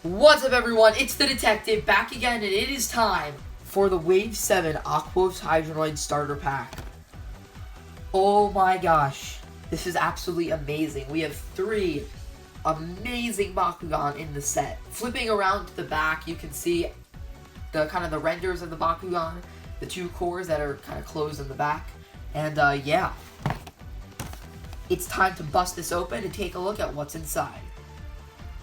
What's up, everyone? It's the Detective back again, and it is time for the Wave 7 Aquos Hydranoid Starter Pack. Oh my gosh, this is absolutely amazing. We have 3 amazing Bakugan in the set. Flipping around to the back, you can see the the renders of the Bakugan, the 2 cores that are kind of closed in the back, and yeah. It's time to bust this open and take a look at what's inside.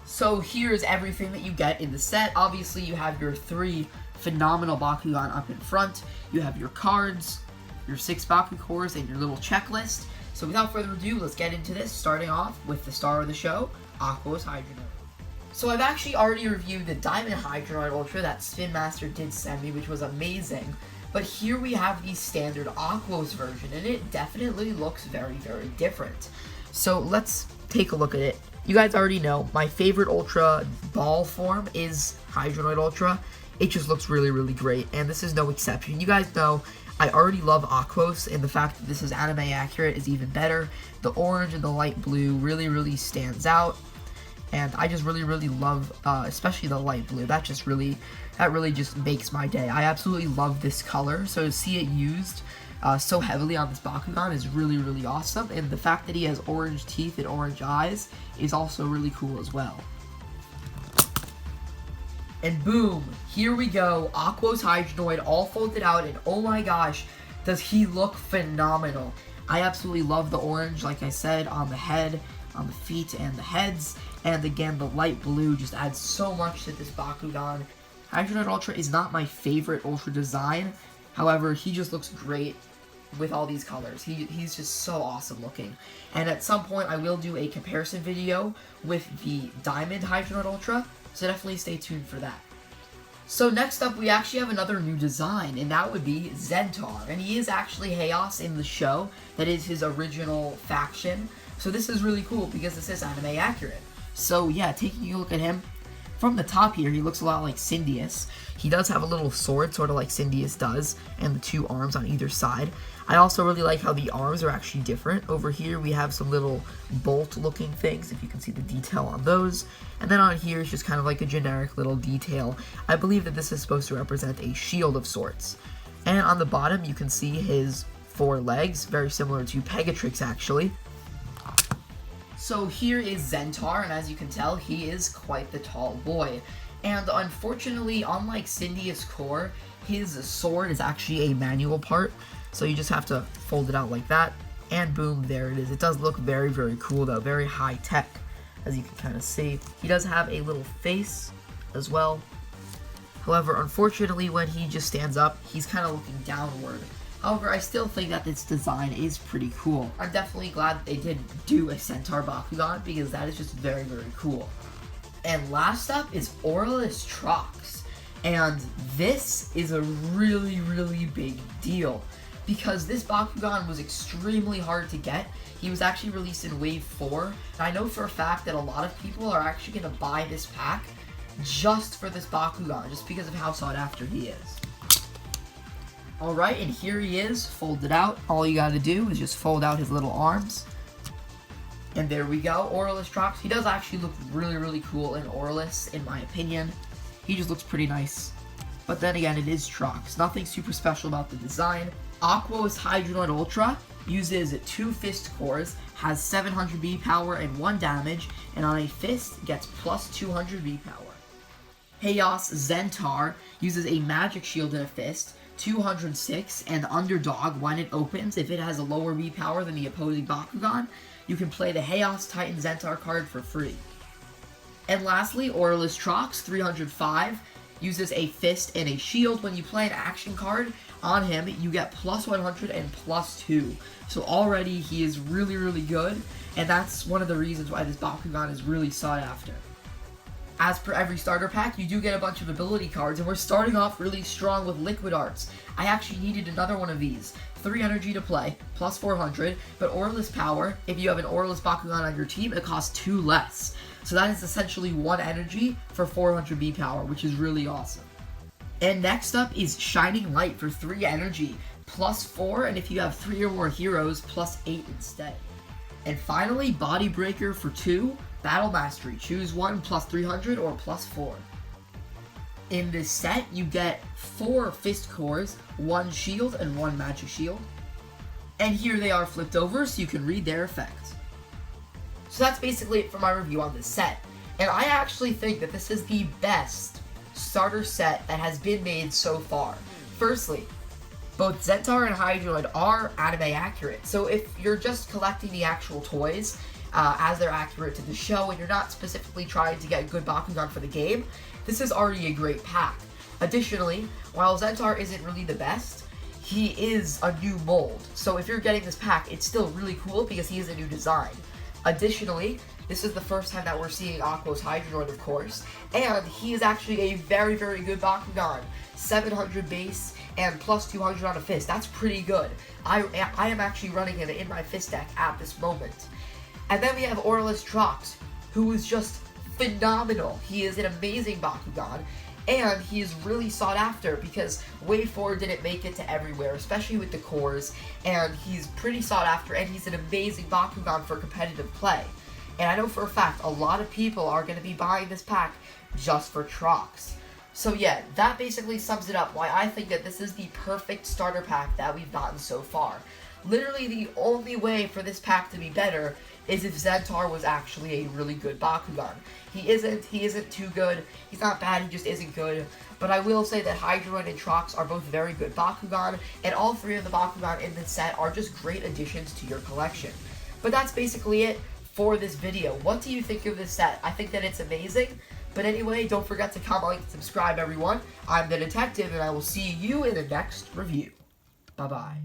So here's everything that you get in the set. Obviously, you have your 3 phenomenal Bakugan up in front. You have your cards, your 6 Baku cores, and your little checklist. So without further ado, let's get into this, starting off with the star of the show, Aquos Hydranoid. So I've actually already reviewed the Diamond Hydranoid Ultra that Spin Master did send me, which was amazing. But here we have the standard Aquos version, and it definitely looks very, very different. So let's take a look at it. You guys already know, my favorite Ultra ball form is Hydranoid Ultra. It just looks really, really great, and this is no exception. You guys know, I already love Aquos, and the fact that this is anime accurate is even better. The orange and the light blue really, really stands out, and I just really, really love, especially the light blue. That really just makes my day. I absolutely love this color, so to see it used so heavily on this Bakugan is really, really awesome, and the fact that he has orange teeth and orange eyes is also really cool as well. And boom, here we go, Aquos Hydranoid all folded out, and oh my gosh, does he look phenomenal. I absolutely love the orange, like I said, on the head, on the feet, and the heads, and again, the light blue just adds so much to this Bakugan. Hydranoid Ultra is not my favorite Ultra design, however, he just looks great with all these colors. He's just so awesome looking. And at some point, I will do a comparison video with the Diamond Hydranoid Ultra, so definitely stay tuned for that. So next up, we actually have another new design, and that would be Zentaur. And he is actually Chaos in the show. That is his original faction. So this is really cool because this is anime accurate. So yeah, taking a look at him, from the top here, he looks a lot like Syndius. He does have a little sword, sort of like Syndius does, and the 2 arms on either side. I also really like how the arms are actually different. Over here, we have some little bolt-looking things, if you can see the detail on those. And then on here is just kind of like a generic little detail. I believe that this is supposed to represent a shield of sorts. And on the bottom, you can see his 4 legs, very similar to Pegatrix, actually. So here is Zentaur, and as you can tell, he is quite the tall boy. And unfortunately, unlike Syndius' core, his sword is actually a manual part, so you just have to fold it out like that, and boom, there it is. It does look very, very cool though, very high tech, as you can kind of see. He does have a little face as well. However, unfortunately, when he just stands up, he's kind of looking downward. However, I still think that this design is pretty cool. I'm definitely glad that they did do a Centaur Bakugan, because that is just very, very cool. And last up is oralist Trox. And this is a really, really big deal, because this Bakugan was extremely hard to get. He was actually released in Wave 4. And I know for a fact that a lot of people are actually going to buy this pack just for this Bakugan, just because of how sought after he is. Alright, and here he is, folded out. All you gotta do is just fold out his little arms. And there we go, Oralist Trox. He does actually look really, really cool in Oralist, in my opinion. He just looks pretty nice. But then again, it is Trox. Nothing super special about the design. Aquos Hydranoid Ultra uses 2 fist cores, has 700 B power and 1 damage, and on a fist gets plus 200 B power. Chaos Zentaur uses a magic shield in a fist, 206, and Underdog, when it opens, if it has a lower B power than the opposing Bakugan, you can play the Chaos Titan Zentaur card for free. And lastly, Oralist Trox, 305, uses a fist and a shield. When you play an action card on him, you get plus 100 and plus 2. So already he is really, really good, and that's one of the reasons why this Bakugan is really sought after. As per every starter pack, you do get a bunch of ability cards, and we're starting off really strong with Liquid Arts. I actually needed another one of these. 3 energy to play, plus 400, but Oralist Power, if you have an Oralist Bakugan on your team, it costs 2 less. So that is essentially 1 energy for 400 B power, which is really awesome. And next up is Shining Light for 3 energy, plus 4, and if you have 3 or more heroes, plus 8 instead. And finally, Body Breaker for 2, Battle Mastery, choose one, plus 300 or plus 4. In this set, you get 4 Fist Cores, 1 Shield, and 1 Magic Shield. And here they are flipped over so you can read their effects. So that's basically it for my review on this set. And I actually think that this is the best starter set that has been made so far. Firstly, both Zentaur and Hydranoid are anime accurate. So if you're just collecting the actual toys as they're accurate to the show and you're not specifically trying to get good Bakugan for the game, this is already a great pack. Additionally, while Zentaur isn't really the best, he is a new mold. So if you're getting this pack, it's still really cool because he is a new design. Additionally, this is the first time that we're seeing Aquos Hydranoid, of course, and he is actually a very, very good Bakugan. 700 base and plus 200 on a fist. That's pretty good. I am actually running him in my fist deck at this moment. And then we have oralist Trox, who is just phenomenal. He is an amazing Bakugan, and he is really sought after because Wave 4 didn't make it to everywhere, especially with the cores, and he's pretty sought after, and he's an amazing Bakugan for competitive play. And I know for a fact a lot of people are going to be buying this pack just for Trox. So yeah, that basically sums it up why I think that this is the perfect starter pack that we've gotten so far. Literally the only way for this pack to be better is if Zentaur was actually a really good Bakugan. He isn't too good, he's not bad, he just isn't good. But I will say that Hydranoid and Trox are both very good Bakugan, and all 3 of the Bakugan in this set are just great additions to your collection. But that's basically it for this video. What do you think of this set? I think that it's amazing. But anyway, don't forget to comment, like, and subscribe, everyone. I'm the Detective, and I will see you in the next review. Bye-bye.